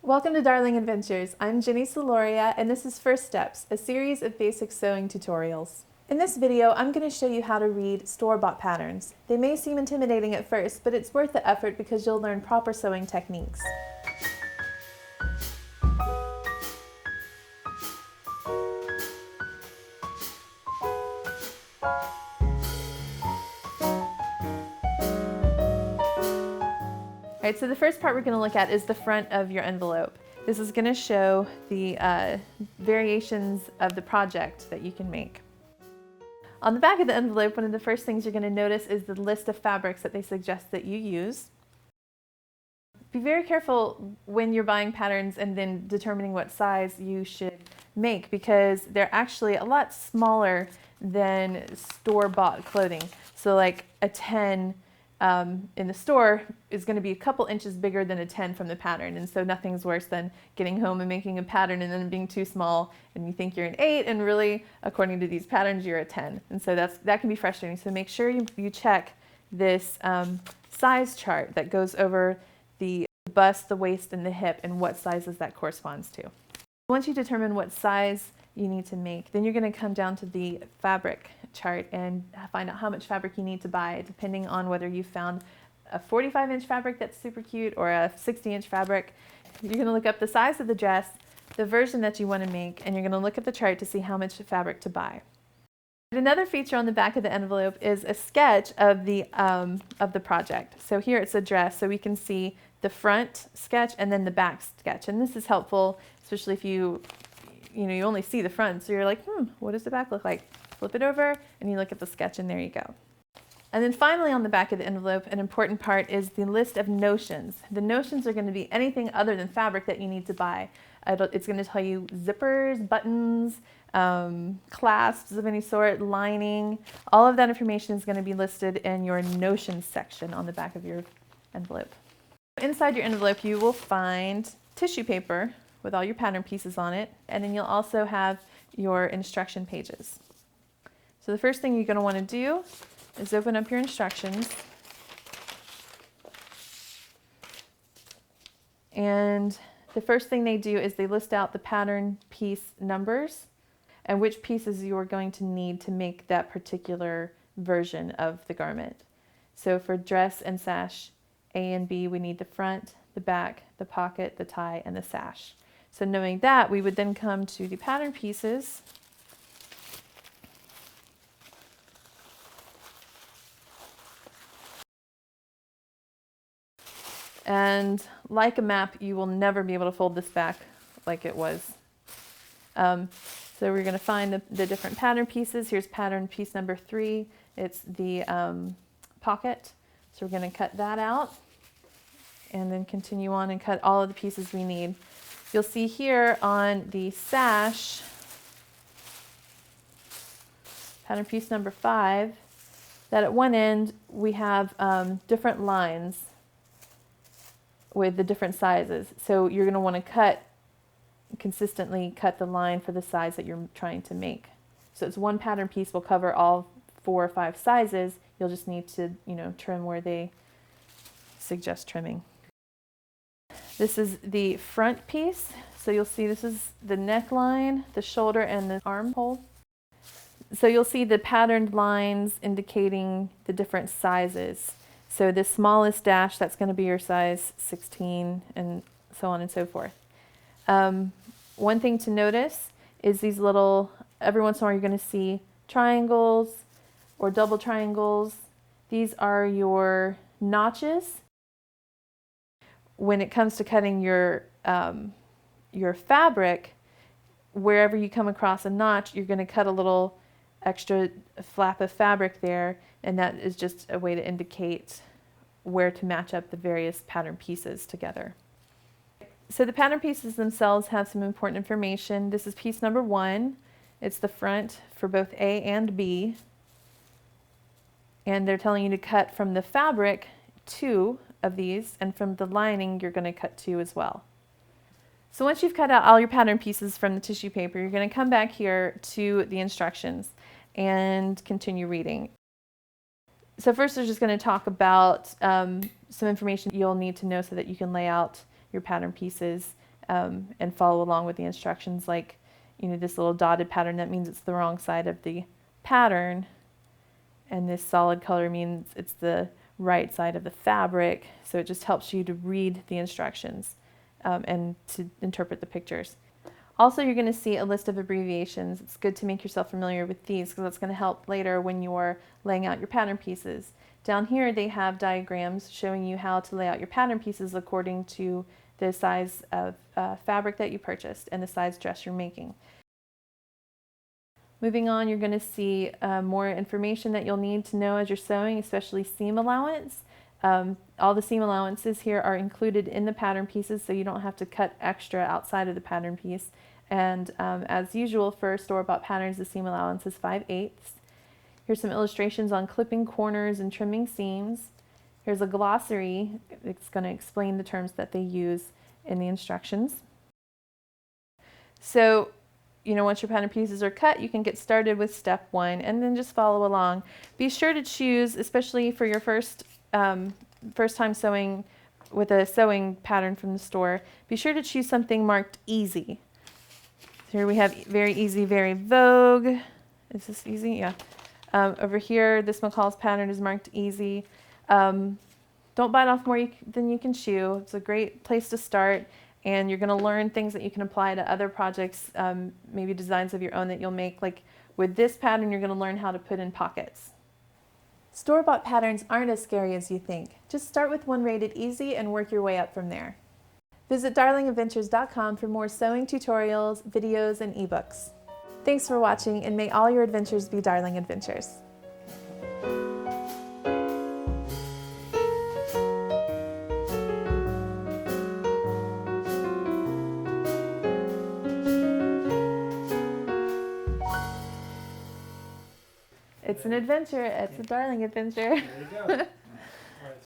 Welcome to Darling Adventures. I'm Jenny Soloria, and this is First Steps, a series of basic sewing tutorials. In this video, I'm going to show you how to read store-bought patterns. They may seem intimidating at first, but it's worth the effort because you'll learn proper sewing techniques. Alright, so the first part we're going to look at is the front of your envelope. This is going to show the variations of the project that you can make. On the back of the envelope, one of the first things you're going to notice is the list of fabrics that they suggest that you use. Be very careful when you're buying patterns and then determining what size you should make, because they're actually a lot smaller than store-bought clothing. So like a 10 in the store is going to be a couple inches bigger than a 10 from the pattern, and so nothing's worse than getting home and making a pattern and then being too small and you think you're an 8 and really according to these patterns you're a 10, and so that can be frustrating. So make sure you check this size chart that goes over the bust, the waist, and the hip and what sizes that corresponds to. Once you determine what size you need to make, then you're going to come down to the fabric chart and find out how much fabric you need to buy, depending on whether you found a 45-inch fabric that's super cute or a 60-inch fabric. You're going to look up the size of the dress, the version that you want to make, and you're going to look at the chart to see how much fabric to buy. Another feature on the back of the envelope is a sketch of the project. So here it's a dress, so we can see the front sketch and then the back sketch, and this is helpful, especially if you only see the front, so you're like, what does the back look like? Flip it over and you look at the sketch and there you go. And then finally on the back of the envelope, an important part is the list of notions. The notions are going to be anything other than fabric that you need to buy. It's going to tell you zippers, buttons, clasps of any sort, lining. All of that information is going to be listed in your notions section on the back of your envelope. Inside your envelope you will find tissue paper with all your pattern pieces on it, and then you'll also have your instruction pages. So the first thing you're going to want to do is open up your instructions, and the first thing they do is they list out the pattern piece numbers and which pieces you are going to need to make that particular version of the garment. So for dress and sash A and B, we need the front, the back, the pocket, the tie, and the sash. So knowing that, we would then come to the pattern pieces, and like a map, you will never be able to fold this back like it was. So we're going to find the different pattern pieces. Here's pattern piece number 3. It's the pocket. So we're going to cut that out and then continue on and cut all of the pieces we need. You'll see here on the sash, pattern piece number 5, that at one end we have different lines with the different sizes. So you're going to want to consistently cut the line for the size that you're trying to make. So it's one pattern piece will cover all 4 or 5 sizes. You'll just need to, trim where they suggest trimming. This is the front piece. So you'll see this is the neckline, the shoulder, and the armhole. So you'll see the patterned lines indicating the different sizes. So the smallest dash, that's going to be your size 16, and so on and so forth. One thing to notice is these little, every once in a while you're going to see triangles or double triangles. These are your notches. When it comes to cutting your fabric, wherever you come across a notch, you're going to cut a little extra flap of fabric there, and that is just a way to indicate where to match up the various pattern pieces together. So the pattern pieces themselves have some important information. This is piece number 1. It's the front for both A and B, and they're telling you to cut from the fabric 2 of these, and from the lining you're going to cut 2 as well. So once you've cut out all your pattern pieces from the tissue paper, you're going to come back here to the instructions and continue reading. So first they're just going to talk about some information you'll need to know so that you can lay out your pattern pieces and follow along with the instructions. Like, this little dotted pattern, that means it's the wrong side of the pattern, and this solid color means it's the right side of the fabric. So it just helps you to read the instructions and to interpret the pictures. Also, you're going to see a list of abbreviations. It's good to make yourself familiar with these because that's going to help later when you're laying out your pattern pieces. Down here they have diagrams showing you how to lay out your pattern pieces according to the size of fabric that you purchased and the size dress you're making. Moving on, you're going to see more information that you'll need to know as you're sewing, especially seam allowance. All the seam allowances here are included in the pattern pieces, so you don't have to cut extra outside of the pattern piece. And as usual for store-bought patterns, the seam allowance is 5/8. Here's some illustrations on clipping corners and trimming seams. Here's a glossary. It's going to explain the terms that they use in the instructions. So, once your pattern pieces are cut, you can get started with step 1 and then just follow along. Be sure to choose, especially for your first time sewing with a sewing pattern from the store, be sure to choose something marked easy. Here we have very easy, very vogue. Is this easy? Yeah. Over here, this McCall's pattern is marked easy. Don't bite off more than you can chew. It's a great place to start, and you're going to learn things that you can apply to other projects, maybe designs of your own that you'll make. Like with this pattern, you're going to learn how to put in pockets. Store-bought patterns aren't as scary as you think. Just start with one rated easy and work your way up from there. Visit darlingadventures.com for more sewing tutorials, videos, and ebooks. Thanks for watching, and may all your adventures be darling adventures. It's an adventure. It's a darling adventure. There you go.